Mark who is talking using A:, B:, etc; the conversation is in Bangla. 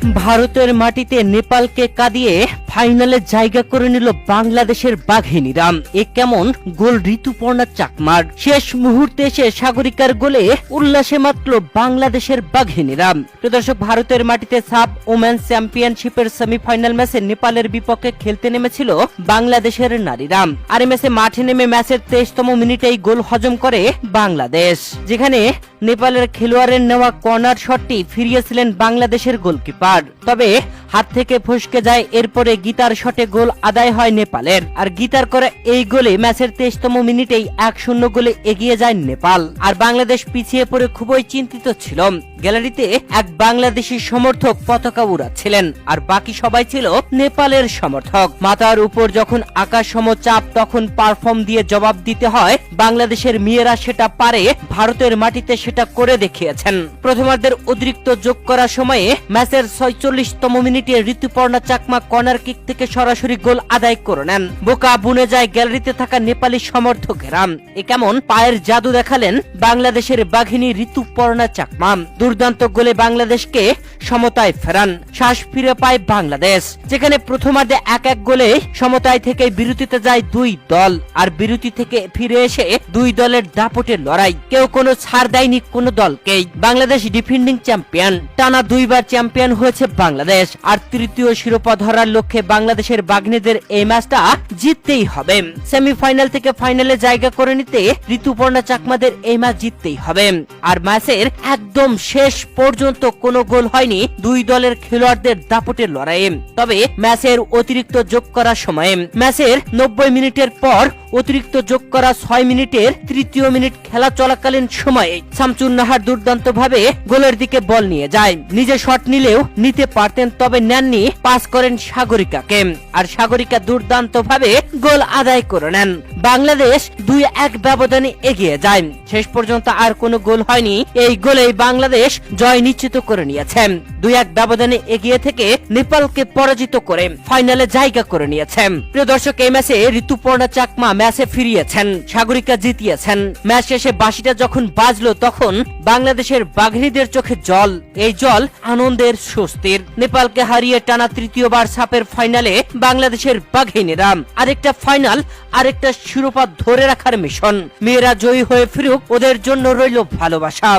A: ভারতের মাটিতে নেপালকে কাঁদিয়ে ফাইনালে জায়গা করে নিল বাংলাদেশের বাঘিনীরা। এ কেমন গোল ঋতুপর্ণা চাকমার। শেষ মুহূর্তে এসে সাগরিকার গোলে উল্লাসে মাতল বাংলাদেশের বাঘিনীরা। দর্শক, ভারতের মাটিতে সাব ওমেন্স চ্যাম্পিয়নশিপের সেমিফাইনাল ম্যাচে নেপালের বিপক্ষে খেলতে নেমেছিল বাংলাদেশের নারীরা। আর এই ম্যাচে মাঠে নেমে ম্যাচের 23তম মিনিটেই গোল হজম করে বাংলাদেশ, যেখানে নেপালের খেলোয়াড়ের নেওয়া কর্নার শটটি ফিরিয়েছিলেন বাংলাদেশের গোলকিপার। তবে হাত থেকে ফসকে যায়। এরপরে গীতার শটে গোল আদায় হয় নেপালের। আর গীতার করা এই গোলে ম্যাচের 23তম মিনিটেই 1-0 গোলে এগিয়ে যায় নেপাল। আর বাংলাদেশ পিছিয়ে পড়ে খুবই চিন্তিত ছিল। গ্যালারিতে এক বাংলাদেশি সমর্থক পতাকা উড়াচ্ছিলেন, আর বাকি সবাই ছিল নেপালের সমর্থক। মাথার উপর যখন আকাশ সম চাপ, তখন পারফর্ম দিয়ে জবাব দিতে হয়। বাংলাদেশের মেয়েরা সেটা পারে, ভারতের মাটিতে সেটা করে দেখিয়েছেন। প্রথমার্ধের অতিরিক্ত যোগ করার সময়ে ম্যাচের 46তম মিনিটে ঋতুপর্ণা চাকমা কর্নার কিক থেকে সরাসরি গোল আদায় করে নেন। বোকা বুনে যায় গ্যালারিতে থাকা নেপালি সমর্থকেরা। এ কেমন পায়ের জাদু দেখালেন বাংলাদেশের বাঘিনী ঋতুপর্ণা চাকমা। দুর্দান্ত গোলে বাংলাদেশকে সমতায় ফেরান। শ্বাস ফিরে পায় বাংলাদেশ, যেখানে প্রথমার্ধে 1-1 গোলে সমতায় থেকে বিরতিতে যায় দুই দল। আর বিরতি থেকে ফিরে এসে দুই দলের দাপটের লড়াই, কেউ কোনো ছাড় দেয়নি কোনো দলকেই। বাংলাদেশ ডিফেন্ডিং চ্যাম্পিয়ন, টানা 2বার চ্যাম্পিয়ন হয়েছে বাংলাদেশ। আর তৃতীয় শিরোপা ধরার লক্ষ্যে বাংলাদেশের বাঘিনীদের এই ম্যাচটা জিততেই হবে। সেমিফাইনাল থেকে ফাইনালে জায়গা করে নিতে ঋতুপর্ণা চাকমাদের এই ম্যাচ জিততেই হবে। আর ম্যাচের একদম শেষ পর্যন্ত কোনো গোল হয়নি দুই দলের খেলোয়াড়দের দাপটের লড়াইয়ে। তবে ম্যাচের অতিরিক্ত যোগ করার সময়ে, ম্যাচের 90 মিনিটের পর অতিরিক্ত যোগ করা 6 মিনিটের তৃতীয় মিনিট খেলা চলাকালীন সময়ে শামসুন নাহার দুর্দান্ত ভাবে গোলের দিকে বল নিয়ে যায়। নিজে শট নিলেও নিতে পারতেন, তবে নেননি। পাস করেন সাগরিকাকে, আর সাগরিকা দুর্দান্ত ভাবে গোল আদায় করে নেন। বাংলাদেশ 2-1 ব্যবধানে এগিয়ে যায়। শেষ পর্যন্ত আর কোনো গোল হয়নি। এই গোলেই বাংলাদেশ জয় নিশ্চিত করে নিয়েছে। 2-1 ব্যবধানে এগিয়ে থেকে নেপালকে পরাজিত করে ফাইনালে জায়গা করে নিয়েছে। প্রিয় দর্শক, এই ম্যাচে ঋতুপর্ণা চাকমা ম্যাচে ফিরিয়েছেন, সাগরিকা জিতিয়েছেন। ম্যাচ শেষে বাঁশিটা যখন বাজলো, তখন বাংলাদেশের বাঘিনীদের চোখে জল। এই জল আনন্দের, স্বস্তির। নেপালকে হারিয়ে টানা তৃতীয়বার সাপের ফাইনালে বাংলাদেশের বাঘিনীরা। আরেকটা ফাইনাল, আরেকটা শিরোপা ধরে রাখার মিশন। মেয়েরা জয়ী হয়ে ফিরুক, ওদের জন্য রইল ভালোবাসা।